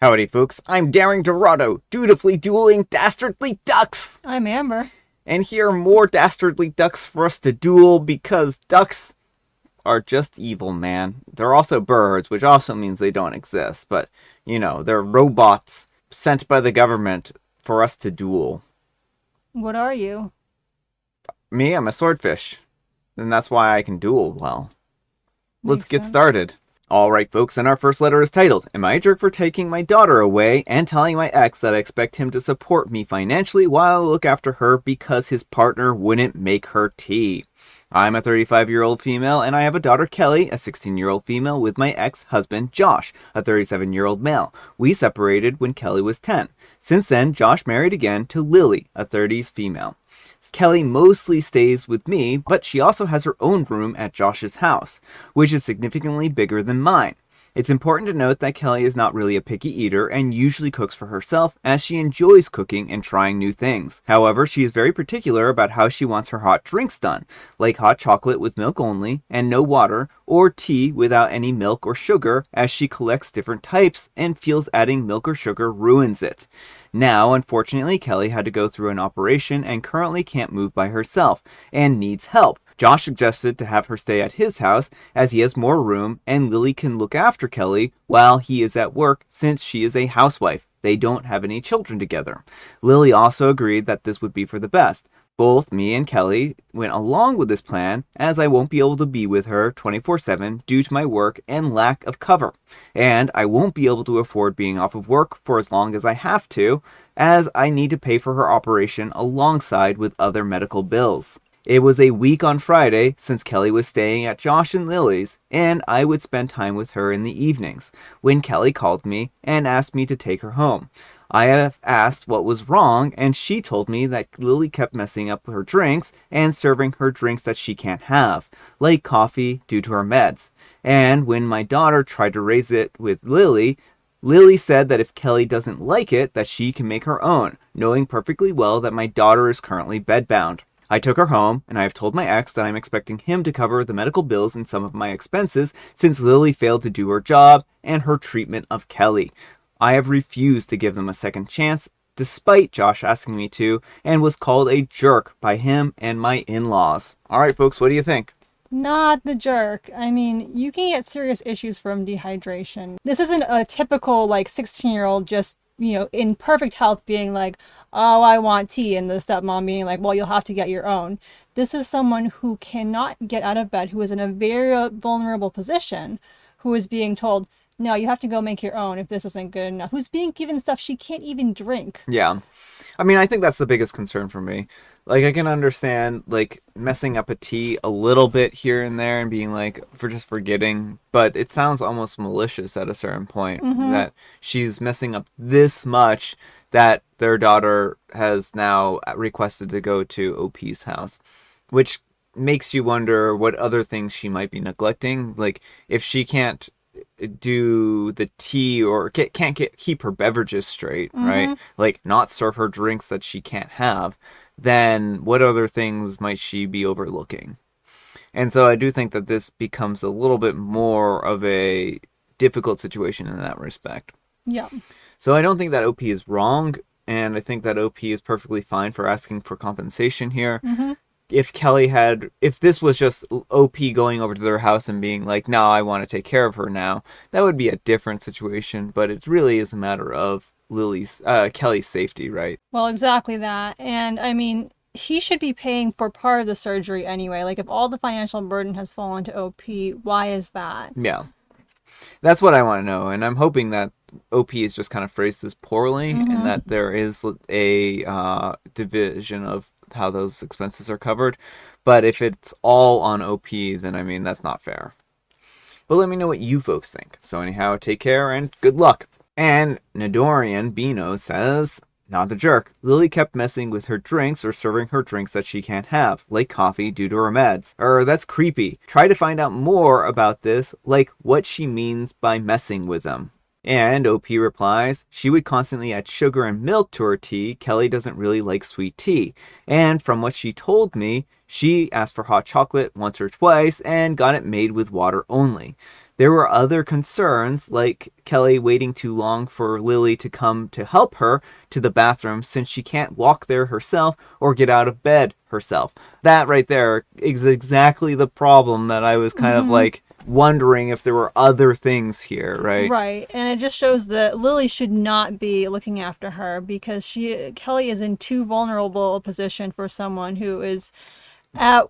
Howdy, folks. I'm Daring Dorado, dutifully dueling dastardly ducks! I'm Amber. And here are more dastardly ducks for us to duel because ducks are just evil, man. They're also birds, which also means they don't exist, but, they're robots sent by the government for us to duel. What are you? Me, I'm a swordfish. And that's why I can duel well. Let's Makes get sense. started. Alright, folks, and our first letter is titled, Am I a jerk for taking my daughter away and telling my ex that I expect him to support me financially while I look after her because his partner wouldn't make her tea? I'm a 35-year-old female, and I have a daughter, Kelly, a 16-year-old female, with my ex-husband, Josh, a 37-year-old male. We separated when Kelly was 10. Since then, Josh married again to Lily, a 30s female. Kelly mostly stays with me, but she also has her own room at Josh's house, which is significantly bigger than mine. It's important to note that Kelly is not really a picky eater and usually cooks for herself as she enjoys cooking and trying new things. However, she is very particular about how she wants her hot drinks done, like hot chocolate with milk only and no water, or tea without any milk or sugar, as she collects different types and feels adding milk or sugar ruins it. Now, unfortunately, Kelly had to go through an operation and currently can't move by herself and needs help. Josh suggested to have her stay at his house as he has more room and Lily can look after Kelly while he is at work since she is a housewife. They don't have any children together. Lily also agreed that this would be for the best. Both me and Kelly went along with this plan as I won't be able to be with her 24/7 due to my work and lack of cover. And I won't be able to afford being off of work for as long as I have to, as I need to pay for her operation alongside with other medical bills. It was a week on Friday since Kelly was staying at Josh and Lily's, and I would spend time with her in the evenings, when Kelly called me and asked me to take her home. I have asked what was wrong, and she told me that Lily kept messing up her drinks and serving her drinks that she can't have, like coffee, due to her meds. And when my daughter tried to raise it with Lily, Lily said that if Kelly doesn't like it, that she can make her own, knowing perfectly well that my daughter is currently bedbound. I took her home, and I have told my ex that I'm expecting him to cover the medical bills and some of my expenses since Lily failed to do her job and her treatment of Kelly. I have refused to give them a second chance, despite Josh asking me to, and was called a jerk by him and my in-laws. Alright, folks, what do you think? Not the jerk. I mean, you can get serious issues from dehydration. This isn't a typical, 16-year-old just, in perfect health being like, oh, I want tea, and the stepmom being like, well, you'll have to get your own. This is someone who cannot get out of bed, who is in a very vulnerable position, who is being told, no, you have to go make your own if this isn't good enough. Who's being given stuff she can't even drink. Yeah. I mean, I think that's the biggest concern for me. I can understand, messing up a tea a little bit here and there and being for just forgetting, but it sounds almost malicious at a certain point that she's messing up this much that their daughter has now requested to go to OP's house, which makes you wonder what other things she might be neglecting. If she can't do the tea or can't keep her beverages straight, right? Not serve her drinks that she can't have, then what other things might she be overlooking? And so I do think that this becomes a little bit more of a difficult situation in that respect. Yeah. So I don't think that OP is wrong, and I think that OP is perfectly fine for asking for compensation here. If this was just OP going over to their house and being like, no, I want to take care of her now, that would be a different situation, but it really is a matter of Kelly's safety, right? Well, exactly that. And I mean, he should be paying for part of the surgery anyway. If all the financial burden has fallen to OP, why is that? Yeah. That's what I want to know, and I'm hoping that OP has just kind of phrased this poorly and that there is a division of how those expenses are covered. But if it's all on OP, then I mean, that's not fair. But let me know what you folks think. So anyhow, take care and good luck. And Nadorian Bino says, not the jerk. Lily kept messing with her drinks or serving her drinks that she can't have, like coffee due to her meds. That's creepy. Try to find out more about this, like what she means by messing with them. And OP replies, she would constantly add sugar and milk to her tea. Kelly doesn't really like sweet tea. And from what she told me, she asked for hot chocolate once or twice and got it made with water only. There were other concerns, like Kelly waiting too long for Lily to come to help her to the bathroom since she can't walk there herself or get out of bed herself. That right there is exactly the problem that I was kind of like wondering if there were other things here, right? Right, and it just shows that Lily should not be looking after her because Kelly is in too vulnerable a position for someone who is at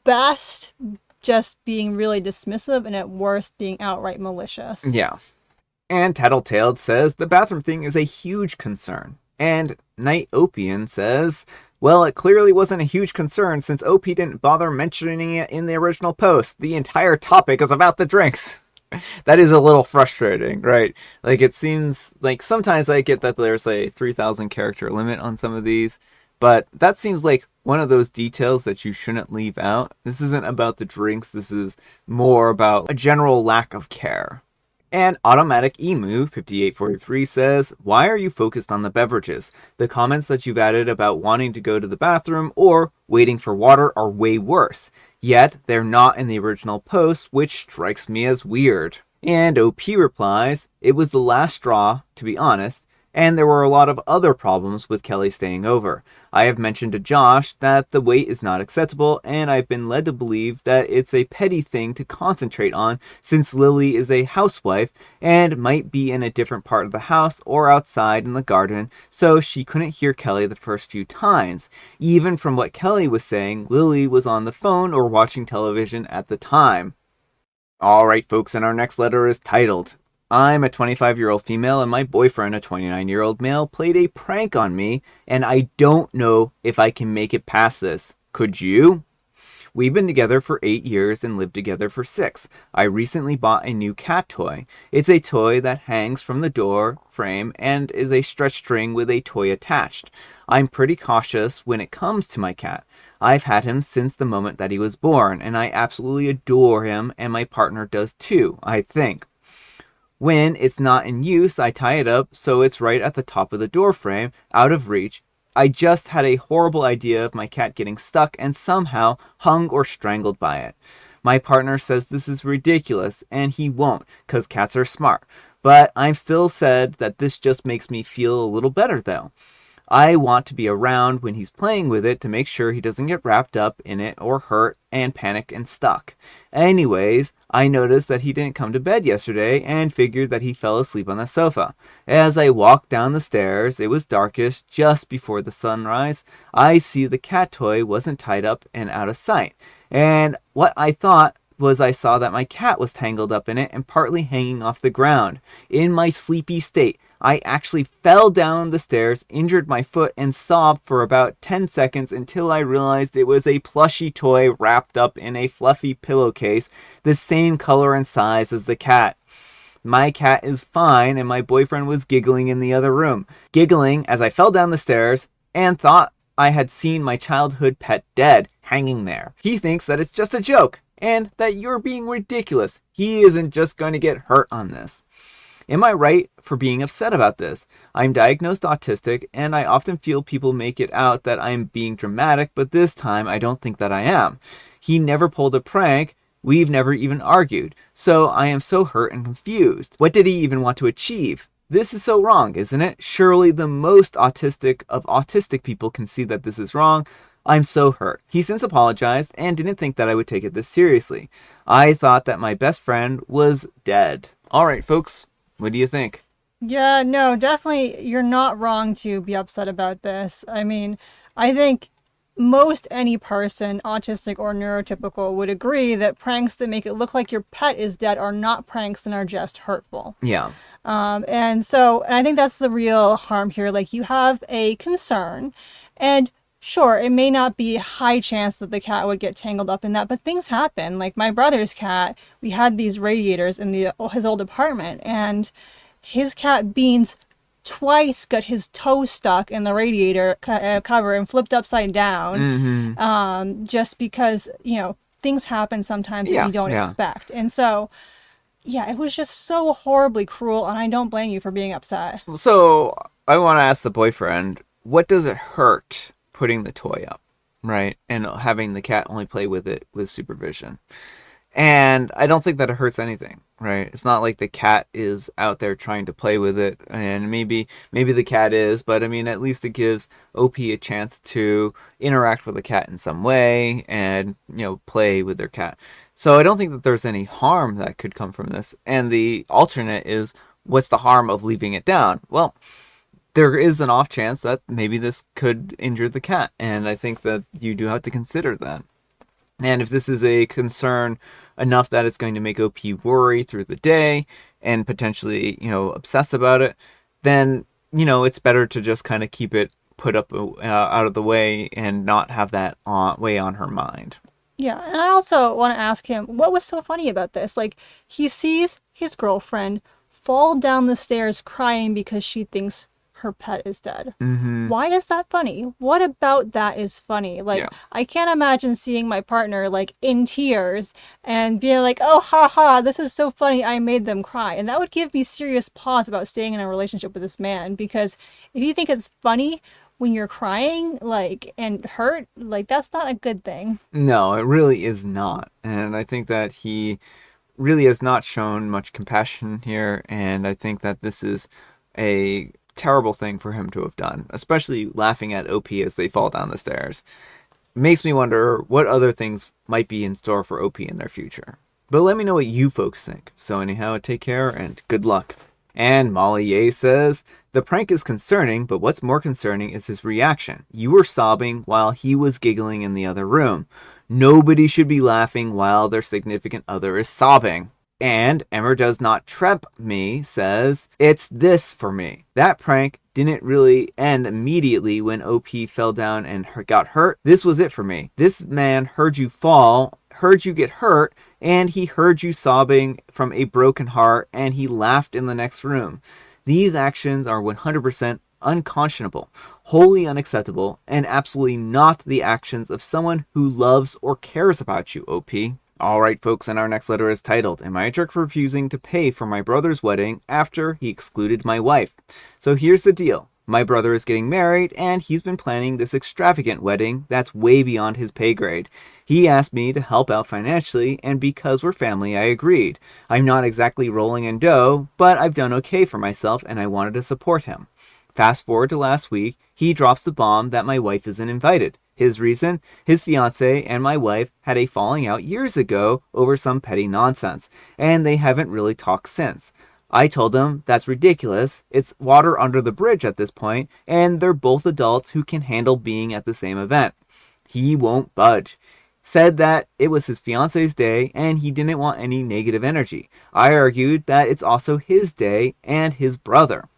best just being really dismissive and at worst being outright malicious. Yeah. And Tattletaled says the bathroom thing is a huge concern. And Night Opian says, well, it clearly wasn't a huge concern since OP didn't bother mentioning it in the original post. The entire topic is about the drinks. That is a little frustrating, right? Like, it seems like sometimes I get that there's a 3,000 character limit on some of these, but that seems like one of those details that you shouldn't leave out. This isn't about the drinks, this is more about a general lack of care. And Automatic Emu 5843 says, why are you focused on the beverages? The comments that you've added about wanting to go to the bathroom or waiting for water are way worse. Yet, they're not in the original post, which strikes me as weird. And OP replies, it was the last straw, to be honest, and there were a lot of other problems with Kelly staying over. I have mentioned to Josh that the wait is not acceptable, and I've been led to believe that it's a petty thing to concentrate on since Lily is a housewife and might be in a different part of the house or outside in the garden, so she couldn't hear Kelly the first few times. Even from what Kelly was saying, Lily was on the phone or watching television at the time. Alright folks, and our next letter is titled, I'm a 25-year-old female and my boyfriend, a 29-year-old male, played a prank on me and I don't know if I can make it past this. Could you? We've been together for 8 years and lived together for 6. I recently bought a new cat toy. It's a toy that hangs from the door frame and is a stretch string with a toy attached. I'm pretty cautious when it comes to my cat. I've had him since the moment that he was born and I absolutely adore him and my partner does too, I think. When it's not in use, I tie it up so it's right at the top of the door frame, out of reach. I just had a horrible idea of my cat getting stuck and somehow hung or strangled by it. My partner says this is ridiculous, and he won't, because cats are smart. But I'm still said that this just makes me feel a little better, though. I want to be around when he's playing with it to make sure he doesn't get wrapped up in it or hurt and panic and stuck. Anyways, I noticed that he didn't come to bed yesterday and figured that he fell asleep on the sofa. As I walked down the stairs, it was darkish just before the sunrise. I see the cat toy wasn't tied up and out of sight. And what I thought was I saw that my cat was tangled up in it and partly hanging off the ground. In my sleepy state, I actually fell down the stairs, injured my foot, and sobbed for about 10 seconds until I realized it was a plushy toy wrapped up in a fluffy pillowcase, the same color and size as the cat. My cat is fine, and my boyfriend was giggling in the other room, giggling as I fell down the stairs and thought I had seen my childhood pet dead, hanging there. He thinks that it's just a joke, and that you're being ridiculous. He isn't just going to get hurt on this. Am I right for being upset about this? I'm diagnosed autistic, and I often feel people make it out that I'm being dramatic, but this time I don't think that I am. He never pulled a prank. We've never even argued. So I am so hurt and confused. What did he even want to achieve? This is so wrong, isn't it? Surely the most autistic of autistic people can see that this is wrong. I'm so hurt. He since apologized and didn't think that I would take it this seriously. I thought that my best friend was dead. All right, folks. What do you think? Yeah, no, definitely you're not wrong to be upset about this. I mean, I think most any person, autistic or neurotypical, would agree that pranks that make it look like your pet is dead are not pranks and are just hurtful. Yeah. And I think that's the real harm here. Like, you have a concern, and sure, it may not be a high chance that the cat would get tangled up in that, but things happen. Like my brother's cat, we had these radiators in his old apartment, and his cat Beans twice got his toe stuck in the radiator cover and flipped upside down, just because, things happen sometimes that you don't expect. And so, yeah, it was just so horribly cruel, and I don't blame you for being upset. So I want to ask the boyfriend, what does it hurt putting the toy up, right? And having the cat only play with it with supervision. And I don't think that it hurts anything, right? It's not like the cat is out there trying to play with it, and maybe the cat is, but I mean, at least it gives OP a chance to interact with the cat in some way and, play with their cat. So I don't think that there's any harm that could come from this. And the alternate is, what's the harm of leaving it down? Well, there is an off chance that maybe this could injure the cat, and I think that you do have to consider that. And if this is a concern enough that it's going to make OP worry through the day and potentially, obsess about it, then, it's better to just kind of keep it put up out of the way and not have that weigh on her mind. Yeah, and I also want to ask him what was so funny about this? Like, he sees his girlfriend fall down the stairs crying because she thinks her pet is dead. Mm-hmm. Why is that funny? What about that is funny? Like, Yeah. I can't imagine seeing my partner, like, in tears and being like, oh, haha, this is so funny, I made them cry. And that would give me serious pause about staying in a relationship with this man, because if you think it's funny when you're crying, like, and hurt, like, that's not a good thing. No, it really is not. And I think that he really has not shown much compassion here, and I think that this is a terrible thing for him to have done, especially laughing at OP as they fall down the stairs. Makes me wonder what other things might be in store for OP in their future. But let me know what you folks think. So anyhow, take care and good luck. And Molly Ye says, the prank is concerning, but what's more concerning is his reaction. You were sobbing while he was giggling in the other room. Nobody should be laughing while their significant other is sobbing. And Emmer Does Not Trep Me says, it's this for me. That prank didn't really end immediately when OP fell down and got hurt. This was it for me. This man heard you fall, heard you get hurt, and he heard you sobbing from a broken heart, and he laughed in the next room. These actions are 100% unconscionable, wholly unacceptable, and absolutely not the actions of someone who loves or cares about you, OP. Alright folks, and our next letter is titled, Am I a Jerk for Refusing to Pay for My Brother's Wedding After He Excluded My Wife? So here's the deal. My brother is getting married, and he's been planning this extravagant wedding that's way beyond his pay grade. He asked me to help out financially, and because we're family, I agreed. I'm not exactly rolling in dough, but I've done okay for myself, and I wanted to support him. Fast forward to last week, he drops the bomb that my wife isn't invited. His reason? His fiance and my wife had a falling out years ago over some petty nonsense, and they haven't really talked since. I told him that's ridiculous, it's water under the bridge at this point, and they're both adults who can handle being at the same event. He won't budge. Said that it was his fiance's day and he didn't want any negative energy. I argued that it's also his day and his brother.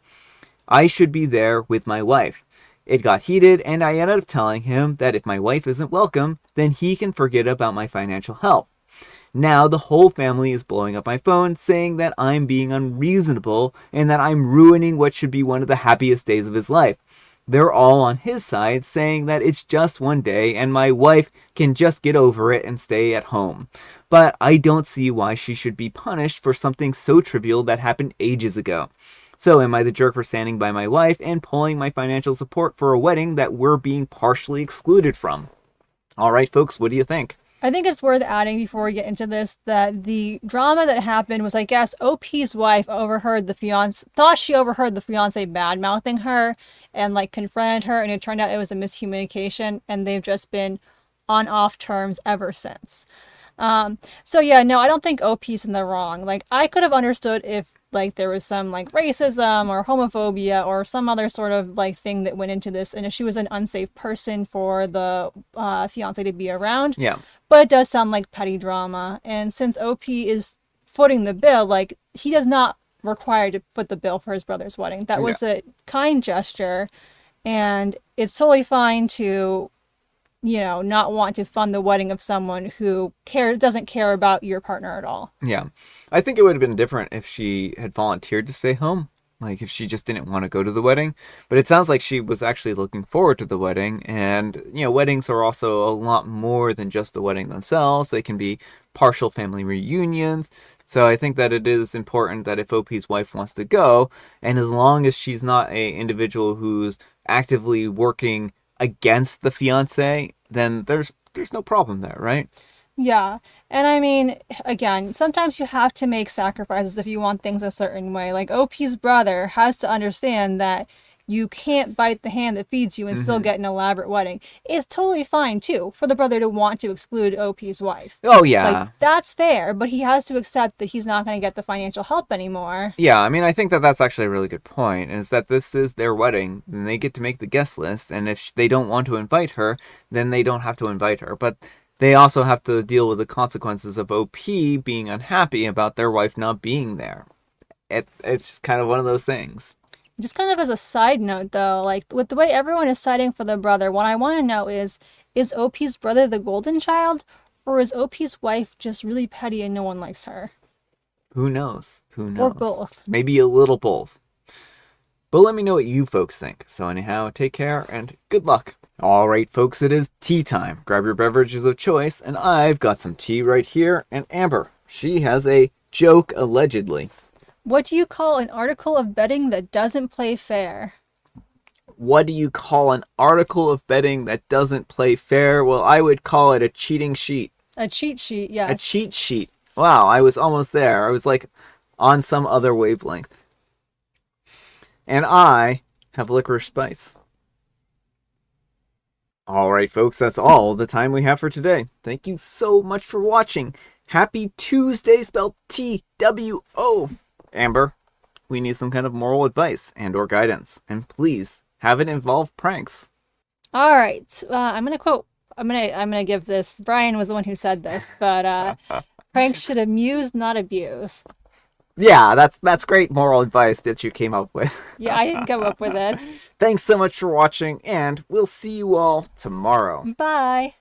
I should be there with my wife. It got heated, and I ended up telling him that if my wife isn't welcome, then he can forget about my financial health. Now the whole family is blowing up my phone, saying that I'm being unreasonable and that I'm ruining what should be one of the happiest days of his life. They're all on his side, saying that it's just one day and my wife can just get over it and stay at home. But I don't see why she should be punished for something so trivial that happened ages ago. So am I the jerk for standing by my wife and pulling my financial support for a wedding that we're being partially excluded from? Alright folks, what do you think? I think it's worth adding before we get into this that the drama that happened was, I guess, OP's wife thought she overheard the fiance bad mouthing her and like confronted her, and it turned out it was a miscommunication, and they've just been on off terms ever since. So yeah, no, I don't think OP's in the wrong. Like, I could have understood if like there was some like racism or homophobia or some other sort of like thing that went into this, and if she was an unsafe person for the fiance to be around. Yeah. But it does sound like petty drama, and since OP is footing the bill, like, he does not require to foot the bill for his brother's wedding. That was a kind gesture, and it's totally fine to, not want to fund the wedding of someone who doesn't care about your partner at all. Yeah. I think it would have been different if she had volunteered to stay home. Like, if she just didn't want to go to the wedding. But it sounds like she was actually looking forward to the wedding. And, weddings are also a lot more than just the wedding themselves. They can be partial family reunions. So I think that it is important that if OP's wife wants to go, and as long as she's not a individual who's actively working against the fiance, then there's no problem there, right? Yeah. And I mean, again, sometimes you have to make sacrifices if you want things a certain way. Like OP's brother has to understand that you can't bite the hand that feeds you and still Hmm. get an elaborate wedding. It's totally fine too for the brother to want to exclude OP's wife. Oh, Like yeah. that's fair, but he has to accept that he's not going to get the financial help anymore. Yeah, I mean, I think that that's actually a really good point, is that this is their wedding, and they get to make the guest list, and if they don't want to invite her, then they don't have to invite her. But they also have to deal with the consequences of OP being unhappy about their wife not being there. It's just kind of one of those things. Just kind of as a side note though, like with the way everyone is siding for the brother, what I want to know is OP's brother the golden child or is OP's wife just really petty and no one likes her? Who knows? Who Or knows? both. Maybe a little both. But let me know what you folks think. So, anyhow, take care and good luck. All right, folks, it is tea time. Grab your beverages of choice, and I've got some tea right here. And Amber, she has a joke allegedly. What do you call an article of betting that doesn't play fair? What do you call an article of betting that doesn't play fair? Well, I would call it a cheating sheet. A cheat sheet, A yes. cheat sheet. Wow, I was almost there. I was like on some other wavelength. And I have licorice spice. All right, folks, that's all the time we have for today. Thank you so much for watching. Happy Tuesday, spelled TWO. Amber, we need some kind of moral advice and or guidance, and please have it involve pranks. All right. I'm gonna quote. I'm gonna give this. Brian was the one who said this, but pranks should amuse, not abuse. Yeah, that's great moral advice that you came up with. Yeah, I didn't come up with it. Thanks so much for watching, and we'll see you all tomorrow. Bye.